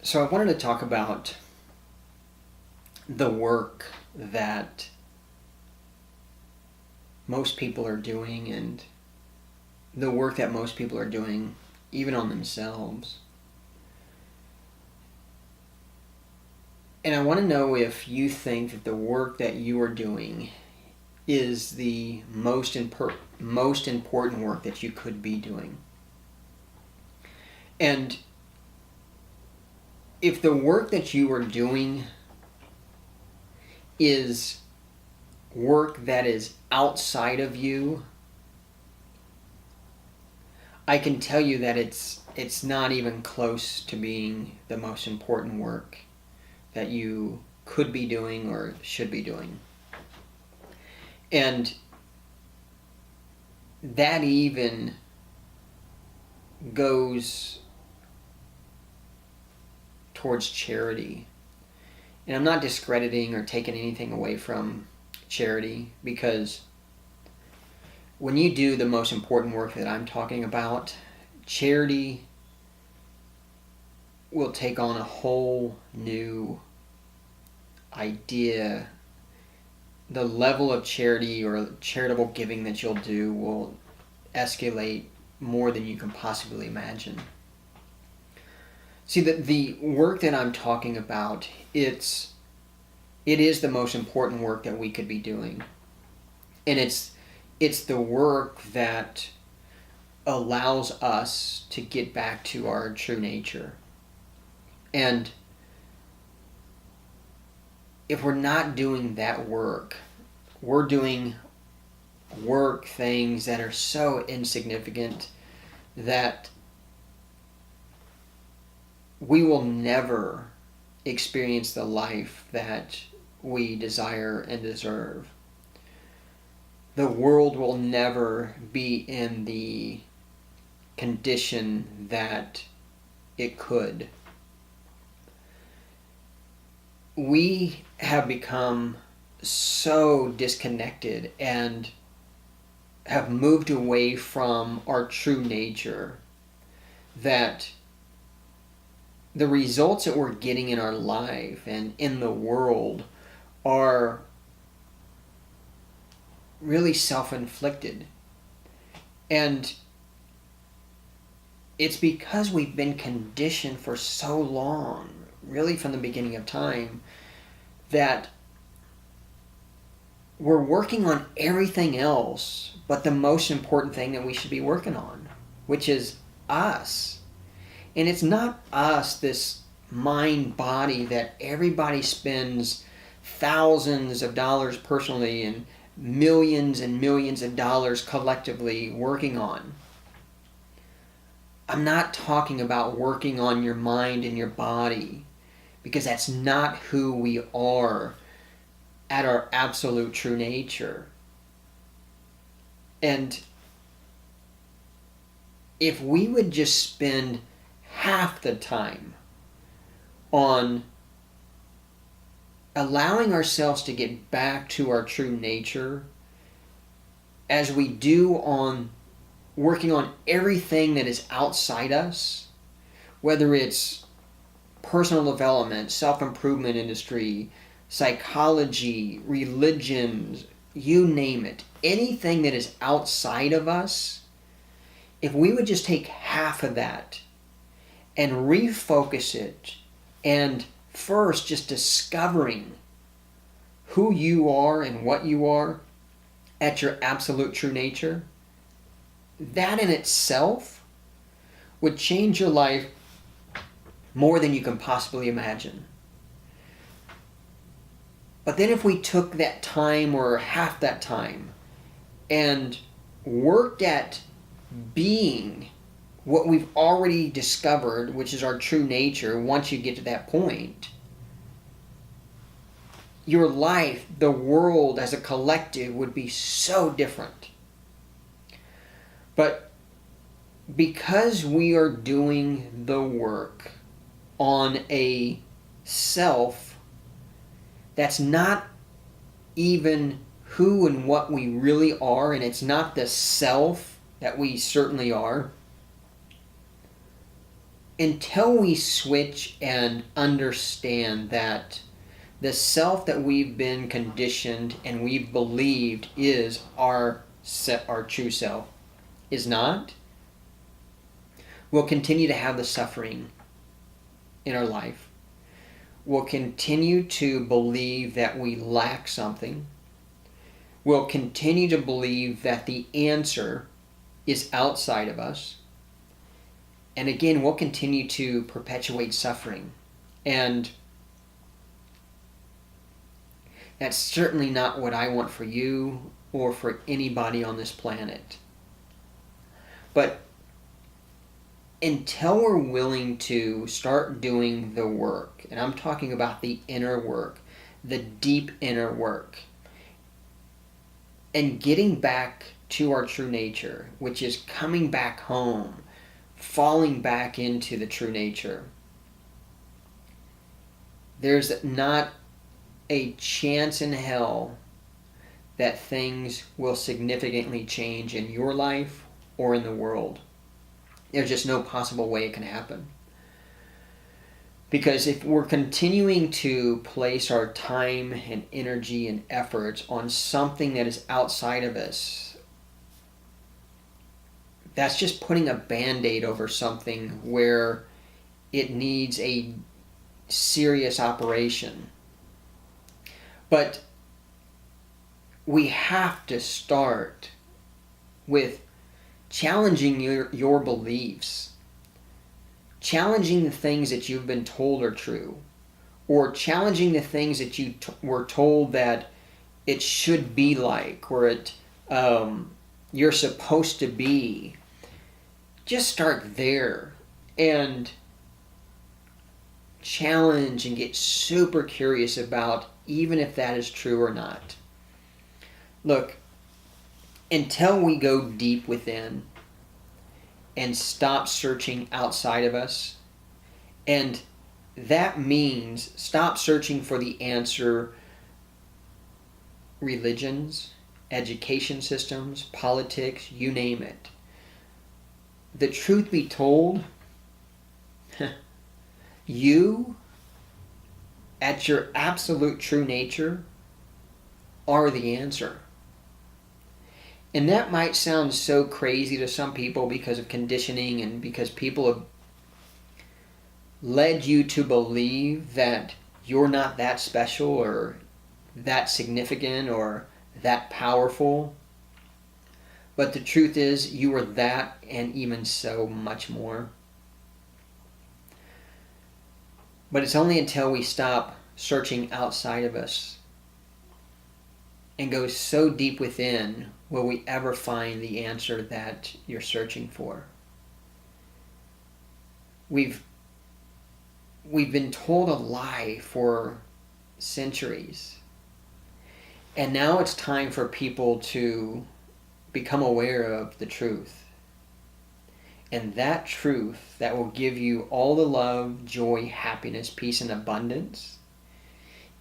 So I wanted to talk about the work that most people are doing and the work that most people are doing even on themselves. And I want to know if you think that the work that you are doing is the most important work that you could be doing. And if the work that you are doing is work that is outside of you, I can tell you that it's not even close to being the most important work that you could be doing or should be doing. And that even goes towards charity. And I'm not discrediting or taking anything away from charity, because when you do the most important work that I'm talking about, charity will take on a whole new idea. The level of charity or charitable giving that you'll do will escalate more than you can possibly imagine. See, the work that I'm talking about, it is the most important work that we could be doing. And it's the work that allows us to get back to our true nature. And if we're not doing that work, we're doing things that are so insignificant that we will never experience the life that we desire and deserve. The world will never be in the condition that it could. We have become so disconnected and have moved away from our true nature that the results that we're getting in our life and in the world are really self-inflicted. And it's because we've been conditioned for so long, really from the beginning of time, that we're working on everything else but the most important thing that we should be working on, which is us. And it's not us, this mind body that everybody spends thousands of dollars personally and millions of dollars collectively working on. I'm not talking about working on your mind and your body, because that's not who we are at our absolute true nature. And if we would just spend half the time on allowing ourselves to get back to our true nature as we do on working on everything that is outside us, whether it's personal development, self-improvement industry, psychology, religions, you name it, anything that is outside of us, if we would just take half of that and refocus it, and first just discovering who you are and what you are at your absolute true nature, that in itself would change your life more than you can possibly imagine. But then if we took that time or half that time and worked at being what we've already discovered, which is our true nature, once you get to that point, your life, the world as a collective, would be so different. But because we are doing the work on a self that's not even who and what we really are, and it's not the self that we certainly are, until we switch and understand that the self that we've been conditioned and we've believed is our true self is not, we'll continue to have the suffering in our life. We'll continue to believe that we lack something. We'll continue to believe that the answer is outside of us. And again, we'll continue to perpetuate suffering. And that's certainly not what I want for you or for anybody on this planet. But until we're willing to start doing the work, and I'm talking about the inner work, the deep inner work, and getting back to our true nature, which is coming back home, falling back into the true nature, there's not a chance in hell that things will significantly change in your life or in the world. There's just no possible way it can happen. Because if we're continuing to place our time and energy and efforts on something that is outside of us, that's just putting a Band-Aid over something where it needs a serious operation. But we have to start with challenging your beliefs, challenging the things that you've been told are true, or challenging the things that you were told that it should be like, or you're supposed to be. Just start there and challenge and get super curious about even if that is true or not. Look, until we go deep within and stop searching outside of us, and that means stop searching for the answer, religions, education systems, politics, you name it. The truth be told, you, at your absolute true nature, are the answer. And that might sound so crazy to some people because of conditioning and because people have led you to believe that you're not that special or that significant or that powerful. But the truth is, you are that and even so much more. But it's only until we stop searching outside of us and go so deep within will we ever find the answer that you're searching for. We've been told a lie for centuries. And now it's time for people to become aware of the truth. And that truth that will give you all the love, joy, happiness, peace, and abundance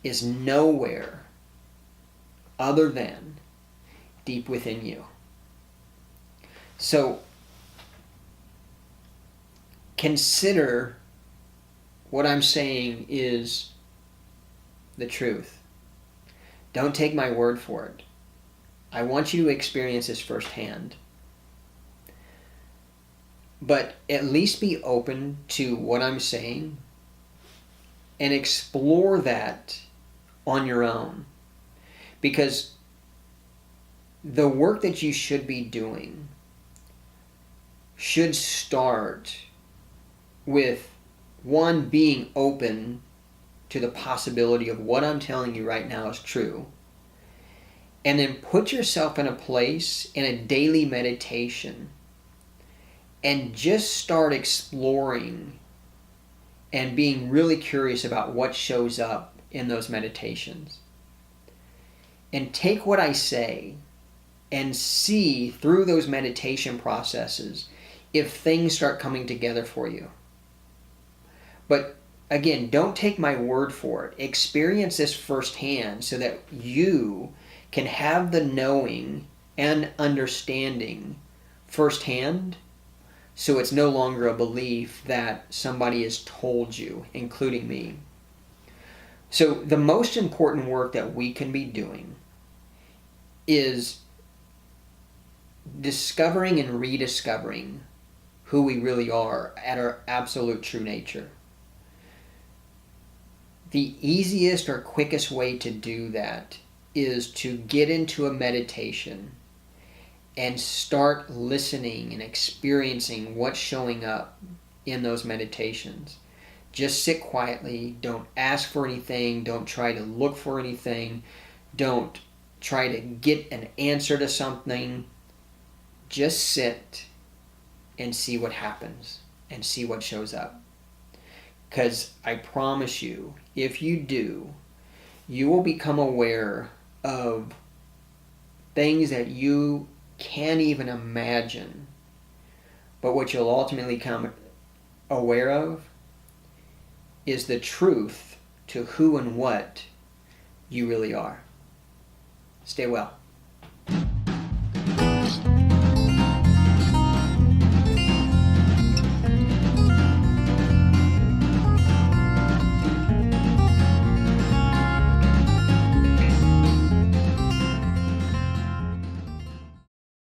is nowhere other than deep within you. So consider what I'm saying is the truth. Don't take my word for it. I want you to experience this firsthand. But at least be open to what I'm saying and explore that on your own. Because the work that you should be doing should start with, one, being open to the possibility of what I'm telling you right now is true. And then put yourself in a place in a daily meditation and just start exploring and being really curious about what shows up in those meditations. And take what I say and see through those meditation processes if things start coming together for you. But again, don't take my word for it. Experience this firsthand so that you can have the knowing and understanding firsthand So it's no longer a belief that somebody has told you, including me. So the most important work that we can be doing is discovering and rediscovering who we really are at our absolute true nature. The easiest or quickest way to do that is to get into a meditation and start listening and experiencing what's showing up in those meditations. Just sit quietly. Don't ask for anything. Don't try to look for anything. Don't try to get an answer to something. Just sit and see what happens and see what shows up. Because I promise you, if you do, you will become aware of things that you can't even imagine. But what you'll ultimately come aware of is the truth to who and what you really are. Stay well.